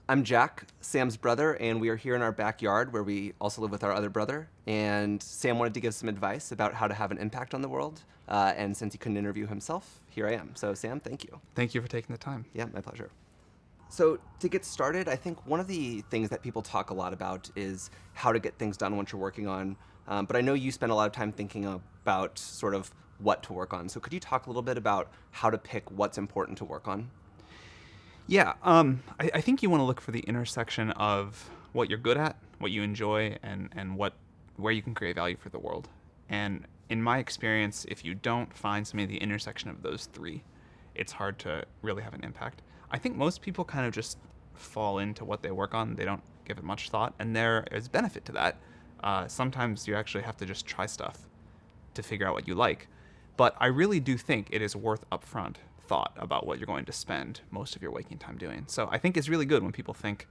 I'm Jack, Sam's brother, and we are here in our backyard where we also live with our other brother. And Sam wanted to give some advice about how to have an impact on the world. And since he couldn't interview himself, here I am. So, Sam, thank you. Thank you for taking the time. Yeah, my pleasure. So, to get started, I think one of the things that people talk a lot about is how to get things done once you're working on. But I know you spend a lot of time thinking about sort of what to work on. So, could you talk a little bit about how to pick what's important to work on? Yeah, I think you want to look for the intersection of what you're good at, what you enjoy, and where you can create value for the world. And in my experience, if you don't find something at the intersection of those three, it's hard to really have an impact. I think most people kind of just fall into what they work on. They don't give it much thought, and there is benefit to that. Sometimes you actually have to just try stuff to figure out what you like. But I really do think it is worth upfront thought about what you're going to spend most of your waking time doing. So I think it's really good when people think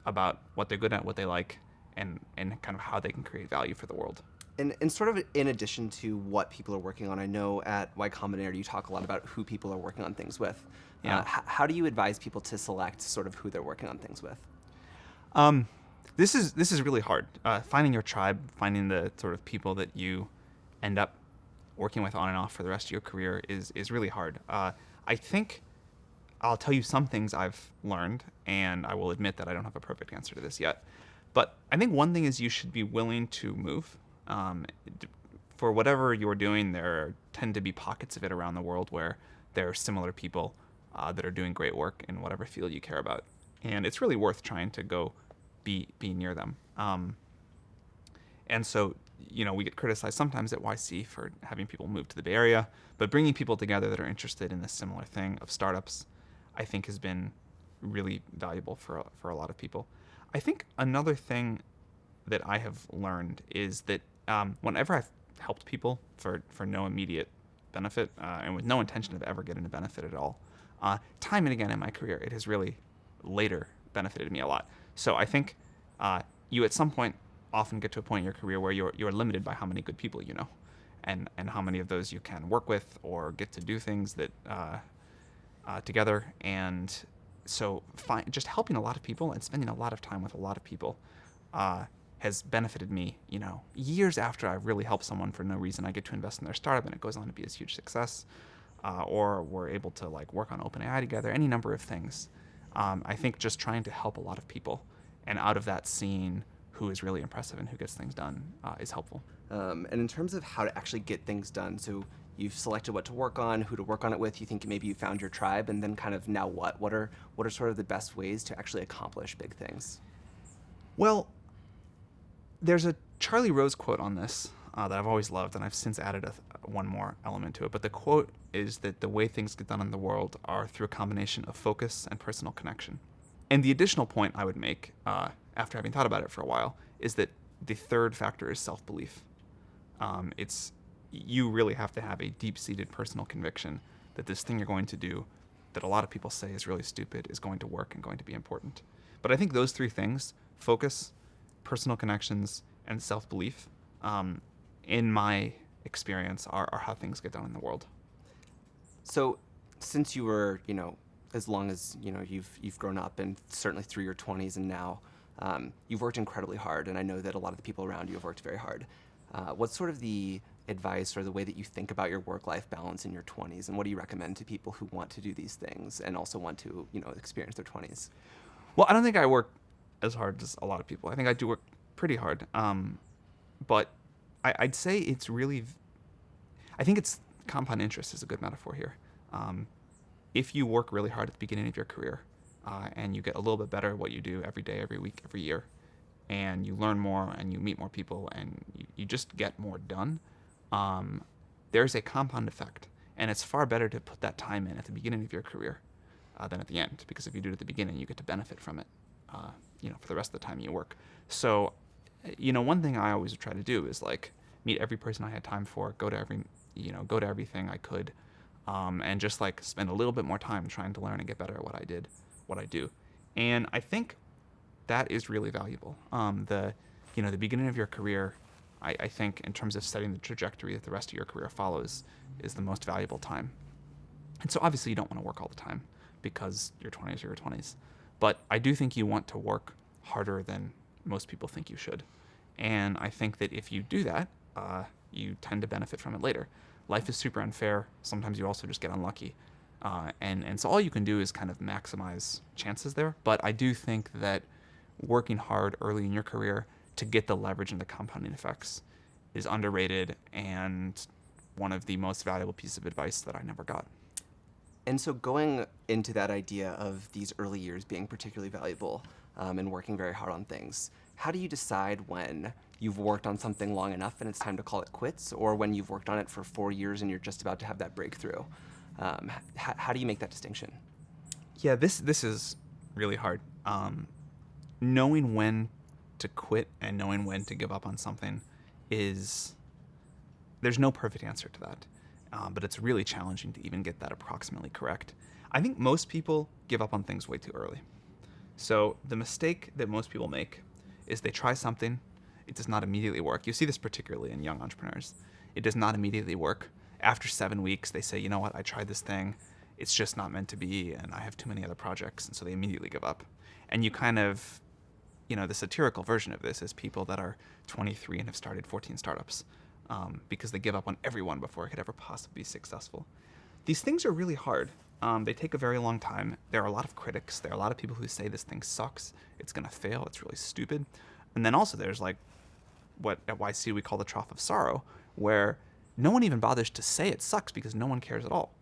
about what they're good at, what they like, and kind of how they can create value for the world. And sort of in addition to what people are working on, I know at Y Combinator you talk a lot about who people are working on things with. Yeah. How do you advise people to select sort of who they're working on things with? This is really hard. Finding your tribe, finding the sort of people that you end up working with on and off for the rest of your career is really hard. I think I'll tell you some things I've learned, and I will admit that I don't have a perfect answer to this yet. But I think one thing is you should be willing to move. For whatever you're doing, there tend to be pockets of it around the world where there are similar people that are doing great work in whatever field you care about. And it's really worth trying to go be near them. And so, we get criticized sometimes at YC for having people move to the Bay Area, but bringing people together that are interested in this similar thing of startups, I think has been really valuable for a lot of people. I think another thing that I have learned is that whenever I've helped people for no immediate benefit and with no intention of ever getting a benefit at all, time and again in my career, it has really later benefited me a lot. So I think you at some point often get to a point in your career where you're limited by how many good people you know, and how many of those you can work with or get to do things that together. And so just helping a lot of people and spending a lot of time with a lot of people has benefited me. Years after I've really helped someone for no reason, I get to invest in their startup and it goes on to be a huge success, or we're able to work on OpenAI together, any number of things. I think just trying to help a lot of people, and out of that seeing who is really impressive and who gets things done is helpful. And in terms of how to actually get things done, so you've selected what to work on, who to work on it with, you think maybe you found your tribe, and then kind of now what? What are sort of the best ways to actually accomplish big things? Well, there's a Charlie Rose quote on this that I've always loved, and I've since added one more element to it. But the quote is that the way things get done in the world are through a combination of focus and personal connection. And the additional point I would make, after having thought about it for a while, is that the third factor is self-belief. You really have to have a deep-seated personal conviction that this thing you're going to do, that a lot of people say is really stupid, is going to work and going to be important. But I think those three things, focus, personal connections, and self-belief, in my experience, are how things get done in the world. So since you were, as long as, you've grown up, and certainly through your 20s and now, you've worked incredibly hard, and I know that a lot of the people around you have worked very hard. What's sort of the advice or the way that you think about your work-life balance in your 20s, and what do you recommend to people who want to do these things and also want to, experience their 20s? Well, I don't think I work as hard as a lot of people. I think I do work pretty hard. But I'd say it's really, I think it's compound interest is a good metaphor here. If you work really hard at the beginning of your career, and you get a little bit better at what you do every day, every week, every year, and you learn more and you meet more people and you just get more done, there's a compound effect. And it's far better to put that time in at the beginning of your career than at the end, because if you do it at the beginning, you get to benefit from it, for the rest of the time you work. So, one thing I always try to do is meet every person I had time for, go to everything I could, and just spend a little bit more time trying to learn and get better at what I do. And I think that is really valuable. The beginning of your career, I think in terms of setting the trajectory that the rest of your career follows, is the most valuable time. And so obviously you don't want to work all the time because your 20s are your 20s. But I do think you want to work harder than most people think you should. And I think that if you do that, you tend to benefit from it later. Life is super unfair. Sometimes you also just get unlucky. And so all you can do is kind of maximize chances there. But I do think that working hard early in your career to get the leverage and the compounding effects is underrated and one of the most valuable pieces of advice that I never got. And so going into that idea of these early years being particularly valuable and working very hard on things, how do you decide when you've worked on something long enough and it's time to call it quits, or when you've worked on it for 4 years and you're just about to have that breakthrough? How do you make that distinction? Yeah, this is really hard. Knowing when to quit and knowing when to give up on something there's no perfect answer to that. But it's really challenging to even get that approximately correct. I think most people give up on things way too early. So the mistake that most people make is they try something, it does not immediately work. You see this particularly in young entrepreneurs. It does not immediately work. After 7 weeks, they say, you know what, I tried this thing, it's just not meant to be, and I have too many other projects, and so they immediately give up. And you kind of, the satirical version of this is people that are 23 and have started 14 startups. Because they give up on everyone before it could ever possibly be successful. These things are really hard. They take a very long time. There are a lot of critics. There are a lot of people who say this thing sucks. It's going to fail. It's really stupid. And then also there's like what at YC we call the trough of sorrow, where no one even bothers to say it sucks because no one cares at all.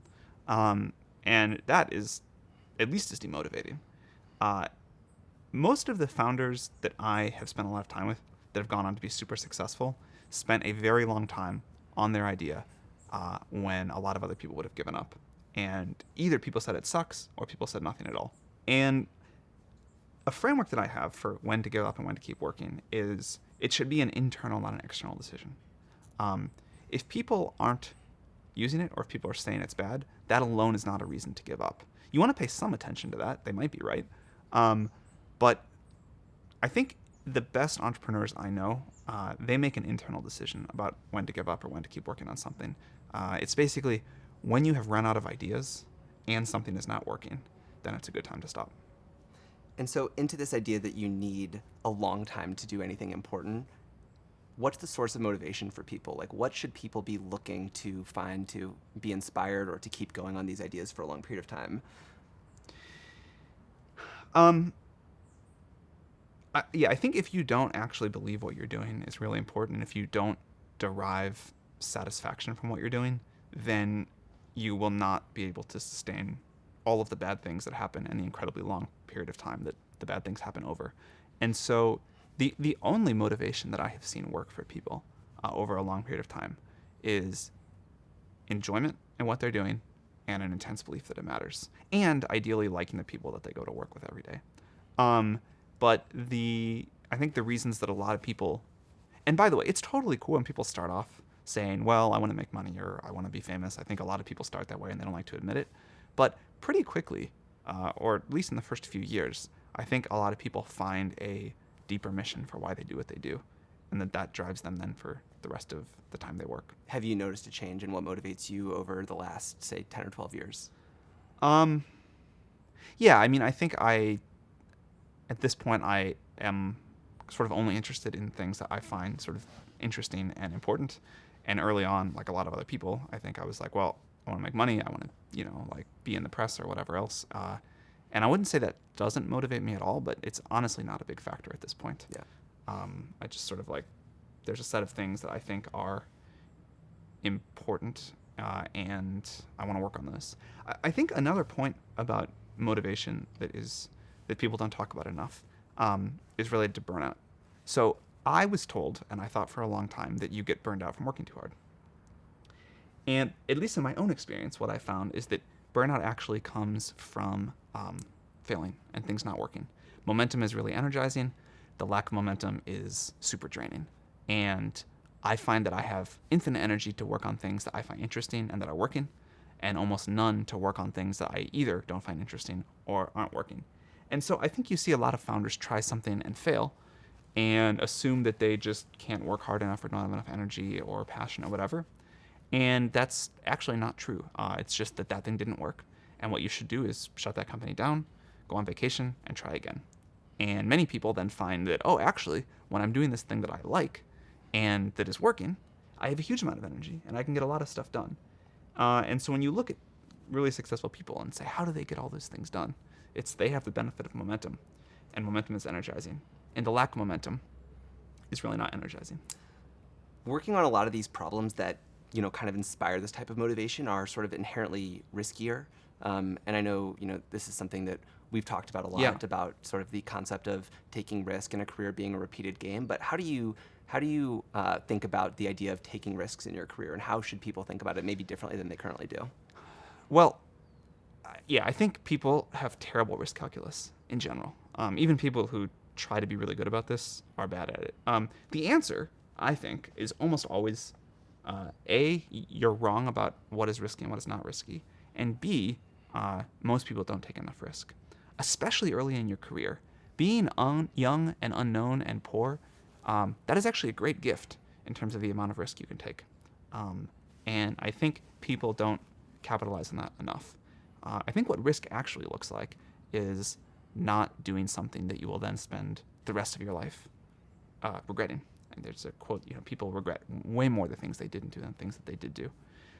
And that is at least as demotivating. Most of the founders that I have spent a lot of time with that have gone on to be super successful spent a very long time on their idea when a lot of other people would have given up. And either people said it sucks or people said nothing at all. And a framework that I have for when to give up and when to keep working is it should be an internal, not an external decision. If people aren't using it or if people are saying it's bad, that alone is not a reason to give up. You want to pay some attention to that. They might be right. But I think the best entrepreneurs I know, they make an internal decision about when to give up or when to keep working on something. It's basically when you have run out of ideas and something is not working, then it's a good time to stop. And so into this idea that you need a long time to do anything important, what's the source of motivation for people? Like, what should people be looking to find to be inspired or to keep going on these ideas for a long period of time? I think if you don't actually believe what you're doing is really important, if you don't derive satisfaction from what you're doing, then you will not be able to sustain all of the bad things that happen in the incredibly long period of time that the bad things happen over. And so the only motivation that I have seen work for people over a long period of time is enjoyment in what they're doing and an intense belief that it matters, and ideally liking the people that they go to work with every day. But I think the reasons that a lot of people, and by the way, it's totally cool when people start off saying, well, I want to make money or I want to be famous. I think a lot of people start that way and they don't like to admit it. But pretty quickly, or at least in the first few years, I think a lot of people find a deeper mission for why they do what they do. And that drives them then for the rest of the time they work. Have you noticed a change in what motivates you over the last, say, 10 or 12 years? Yeah, I mean, I think at this point, I am sort of only interested in things that I find sort of interesting and important. And early on, like a lot of other people, I think I was like, well, I want to make money. I want to, like be in the press or whatever else. And I wouldn't say that doesn't motivate me at all, but it's honestly not a big factor at this point. Yeah. I just sort of like, there's a set of things that I think are important, and I want to work on this. I think another point about motivation that people don't talk about enough is related to burnout. So I was told, and I thought for a long time, that you get burned out from working too hard. And at least in my own experience, what I found is that burnout actually comes from failing and things not working. Momentum is really energizing. The lack of momentum is super draining. And I find that I have infinite energy to work on things that I find interesting and that are working, and almost none to work on things that I either don't find interesting or aren't working. And so I think you see a lot of founders try something and fail and assume that they just can't work hard enough or don't have enough energy or passion or whatever. And that's actually not true. It's just that thing didn't work. And what you should do is shut that company down, go on vacation, and try again. And many people then find that, oh, actually, when I'm doing this thing that I like and that is working, I have a huge amount of energy and I can get a lot of stuff done. And so when you look at really successful people and say, how do they get all those things done? It's they have the benefit of momentum, and momentum is energizing. And the lack of momentum is really not energizing. Working on a lot of these problems that, you know, kind of inspire this type of motivation are sort of inherently riskier. And I know, you know, this is something that we've talked about a lot, Yeah. about sort of the concept of taking risk in a career being a repeated game. But how do you think about the idea of taking risks in your career, and how should people think about it maybe differently than they currently do? Well, yeah, I think people have terrible risk calculus in general. Even people who try to be really good about this are bad at it. The answer, I think, is almost always A, you're wrong about what is risky and what is not risky, and B, most people don't take enough risk, especially early in your career. Being young and unknown and poor, that is actually a great gift in terms of the amount of risk you can take. And I think people don't capitalize on that enough. I think what risk actually looks like is not doing something that you will then spend the rest of your life regretting. And there's a quote, you know, people regret way more the things they didn't do than things that they did do.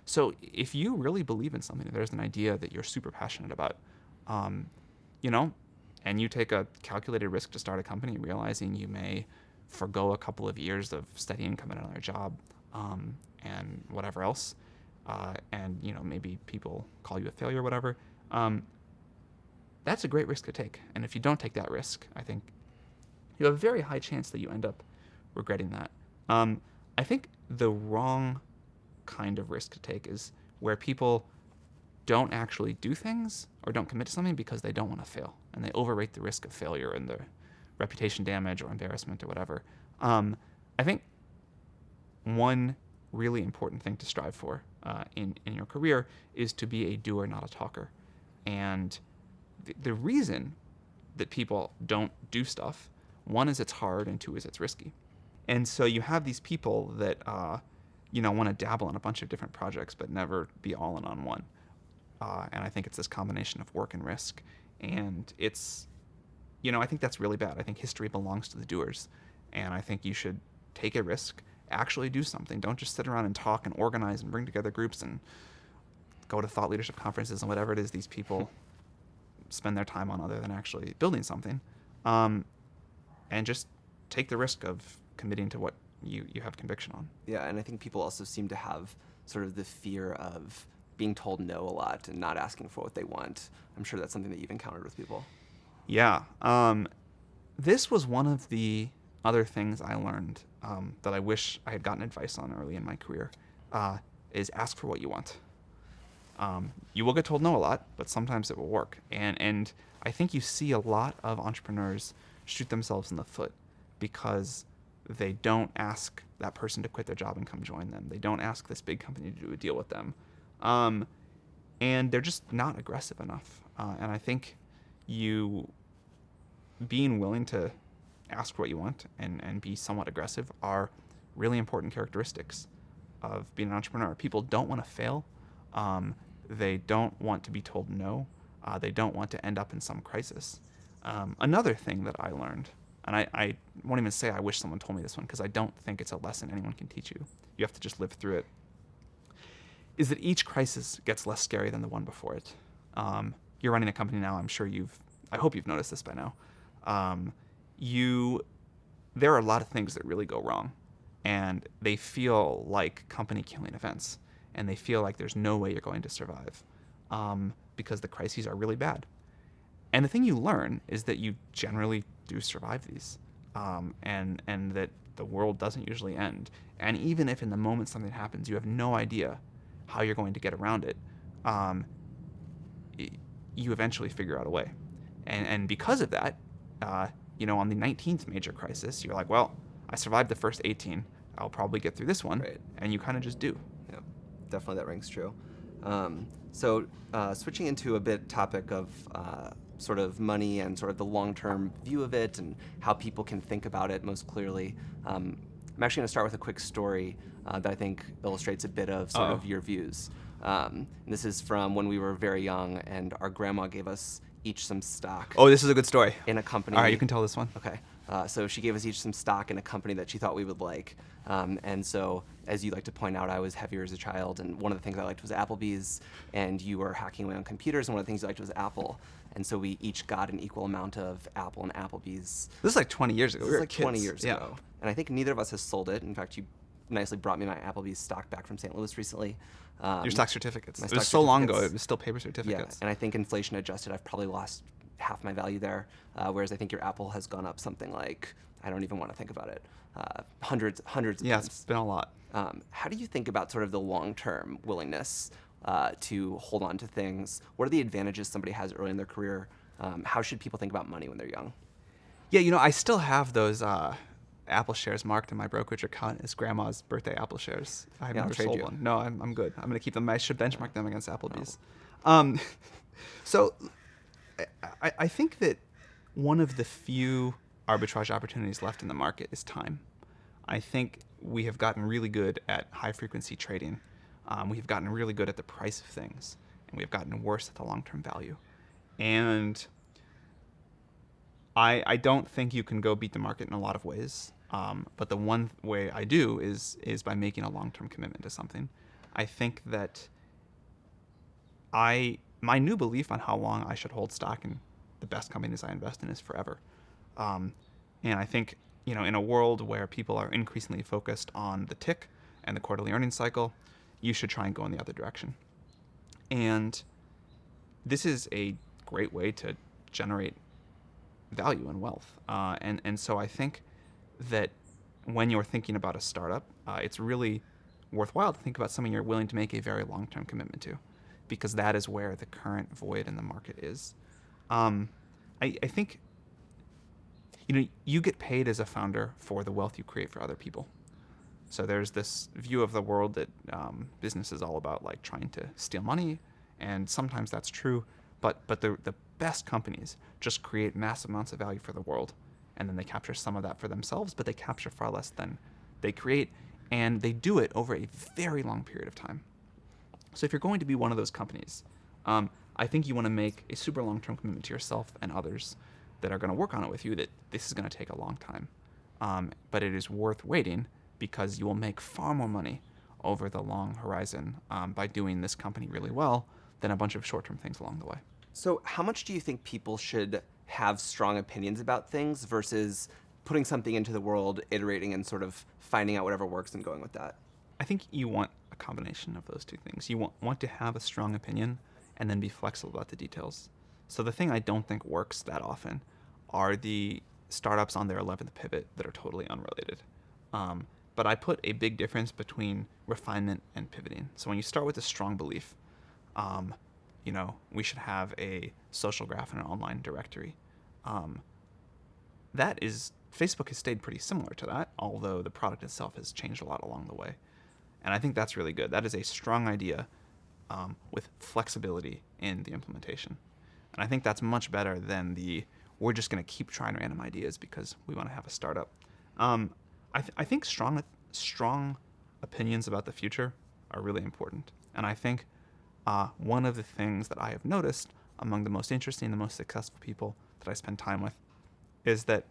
So if you really believe in something, if there's an idea that you're super passionate about, you know, and you take a calculated risk to start a company, realizing you may forgo a couple of years of steady income at another job, and whatever else, and, you know, maybe people call you a failure or whatever, that's a great risk to take. And if you don't take that risk, I think you have a very high chance that you end up regretting that. I think the wrong kind of risk to take is where people don't actually do things or don't commit to something because they don't want to fail, and they overrate the risk of failure and the reputation damage or embarrassment or whatever. I think one really important thing to strive for in your career is to be a doer, not a talker. And the reason that people don't do stuff, one is it's hard, and two is it's risky. And so you have these people that you know, want to dabble in a bunch of different projects but never be all in on one. And I think it's this combination of work and risk. And it's, you know, I think that's really bad. I think history belongs to the doers. And I think you should take a risk, actually do something. Don't just sit around and talk and organize and bring together groups and go to thought leadership conferences and whatever it is these people spend their time on other than actually building something. And just take the risk of committing to what you have conviction on. Yeah, and I think people also seem to have sort of the fear of being told no a lot and not asking for what they want. I'm sure that's something that you've encountered with people. Yeah. This was one of the other things I learned that I wish I had gotten advice on early in my career, is ask for what you want. You will get told no a lot, but sometimes it will work. And I think you see a lot of entrepreneurs shoot themselves in the foot because they don't ask that person to quit their job and come join them. They don't ask this big company to do a deal with them. And they're just not aggressive enough. And I think being willing to ask for what you want and be somewhat aggressive are really important characteristics of being an entrepreneur. People don't want to fail. They don't want to be told no. They don't want to end up in some crisis. Another thing that I learned, and I won't even say I wish someone told me this one because I don't think it's a lesson anyone can teach you. You have to just live through it, is that each crisis gets less scary than the one before it. You're running a company now. I hope you've noticed this by now. There are a lot of things that really go wrong, and they feel like company-killing events, and they feel like there's no way you're going to survive because the crises are really bad. And the thing you learn is that you generally do survive these, and that the world doesn't usually end. And even if in the moment something happens, you have no idea how you're going to get around it, you eventually figure out a way. And because of that, on the 19th major crisis, you're like, well, I survived the first 18. I'll probably get through this one. Right. And you kind of just do. Yeah, definitely that rings true. So switching into a bit topic of sort of money and sort of the long-term view of it and how people can think about it most clearly, I'm actually going to start with a quick story that I think illustrates a bit of sort of your views. And this is from when we were very young, and our grandma gave us each some stock Oh, this is a good story. in a company. All right, you can tell this one. Okay. So she gave us each some stock in a company that she thought we would like. And so, as you like to point out, I was heavier as a child, and one of the things I liked was Applebee's, and you were hacking away on computers, and one of the things you liked was Apple. And so we each got an equal amount of Apple and Applebee's. This is like 20 years ago. This We is were like kids. 20 years Yeah. ago. And I think neither of us has sold it. In fact, you nicely brought me my Applebee's stock back from St. Louis recently. Your stock certificates. my It was stock so long ago. certificates. It was still paper Yeah, certificates. and I think inflation adjusted, I've probably lost half my value there, whereas I think your Apple has gone up something like, I don't even want to think about it, hundreds of Yeah, times. it's been a lot. How do you think about sort of the long-term willingness to hold on to things? What are the advantages somebody has early in their career? How should people think about money when they're young? Yeah, I still have those Apple shares marked in my brokerage account as grandma's birthday Apple shares. I have Yeah, I'll never trade sold you. one. No, I'm good. I'm going to keep them. I should benchmark them against Applebee's. So I think that one of the few arbitrage opportunities left in the market is time. I think we have gotten really good at high-frequency trading. We have gotten really good at the price of things, and we have gotten worse at the long-term value. And I don't think you can go beat the market in a lot of ways. But the one way I do is by making a long-term commitment to something. I think that my new belief on how long I should hold stock in the best companies I invest in is forever. And I think, in a world where people are increasingly focused on the tick and the quarterly earnings cycle, you should try and go in the other direction. And this is a great way to generate value and wealth. And so I think that when you're thinking about a startup, it's really worthwhile to think about something you're willing to make a very long-term commitment to, because that is where the current void in the market is. I think you get paid as a founder for the wealth you create for other people. So there's this view of the world that business is all about like trying to steal money, and sometimes that's true, but the best companies just create massive amounts of value for the world, and then they capture some of that for themselves, but they capture far less than they create, and they do it over a very long period of time. So if you're going to be one of those companies, I think you want to make a super long-term commitment to yourself and others that are going to work on it with you, that this is going to take a long time. But it is worth waiting, because you will make far more money over the long horizon by doing this company really well than a bunch of short-term things along the way. So how much do you think people should have strong opinions about things versus putting something into the world, iterating, and sort of finding out whatever works and going with that? I think you want a combination of those two things. You want to have a strong opinion and then be flexible about the details. So the thing I don't think works that often are the startups on their 11th pivot that are totally unrelated. But I put a big difference between refinement and pivoting. So when you start with a strong belief, we should have a social graph and an online directory. Facebook has stayed pretty similar to that, although the product itself has changed a lot along the way. And I think that's really good. That is a strong idea with flexibility in the implementation. And I think that's much better than we're just going to keep trying random ideas because we want to have a startup. I think strong opinions about the future are really important. And I think one of the things that I have noticed among the most interesting, the most successful people that I spend time with is that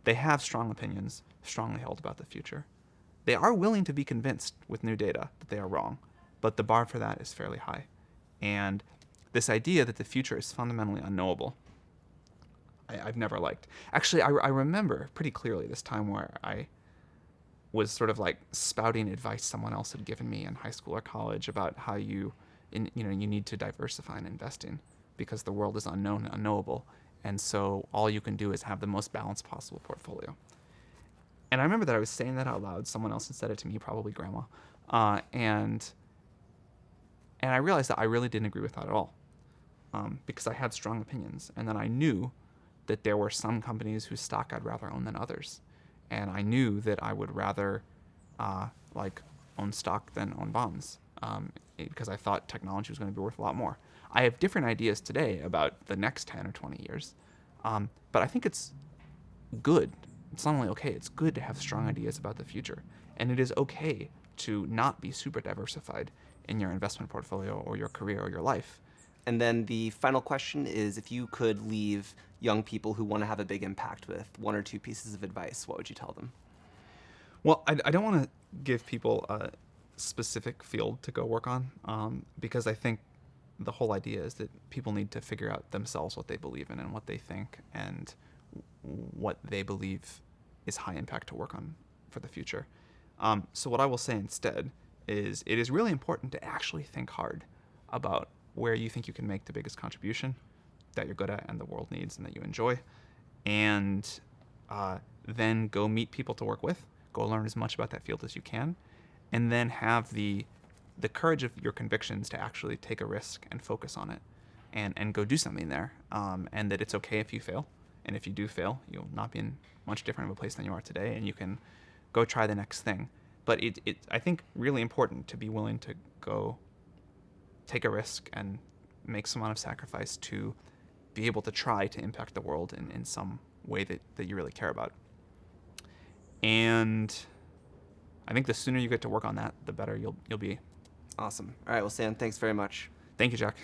they have strong opinions, strongly held about the future. They are willing to be convinced with new data that they are wrong, but the bar for that is fairly high. And this idea that the future is fundamentally unknowable, I've never liked. Actually, I remember pretty clearly this time where I was sort of like spouting advice someone else had given me in high school or college about how you need to diversify in investing because the world is unknown and unknowable. And so all you can do is have the most balanced possible portfolio. And I remember that I was saying that out loud. Someone else had said it to me, probably grandma. And I realized that I really didn't agree with that at all because I had strong opinions. And then I knew that there were some companies whose stock I'd rather own than others. And I knew that I would rather own stock than own bonds because I thought technology was going to be worth a lot more. I have different ideas today about the next 10 or 20 years, but I think it's good. It's not only okay, it's good to have strong ideas about the future. And it is okay to not be super diversified in your investment portfolio or your career or your life. And then the final question is, if you could leave young people who want to have a big impact with one or two pieces of advice, what would you tell them? Well, I don't want to give people a specific field to go work on, because I think the whole idea is that people need to figure out themselves what they believe in and what they think and what they believe is high impact to work on for the future. So what I will say instead is it is really important to actually think hard about where you think you can make the biggest contribution that you're good at and the world needs and that you enjoy, and then go meet people to work with, go learn as much about that field as you can, and then have the courage of your convictions to actually take a risk and focus on it and go do something there, and that it's okay if you fail, and if you do fail, you'll not be in much different of a place than you are today, and you can go try the next thing. But it's I think really important to be willing to go take a risk and make some amount of sacrifice to be able to try to impact the world in some way that you really care about. And I think the sooner you get to work on that, the better you'll be. Awesome. All right, well, Sam, thanks very much. Thank you, Jack.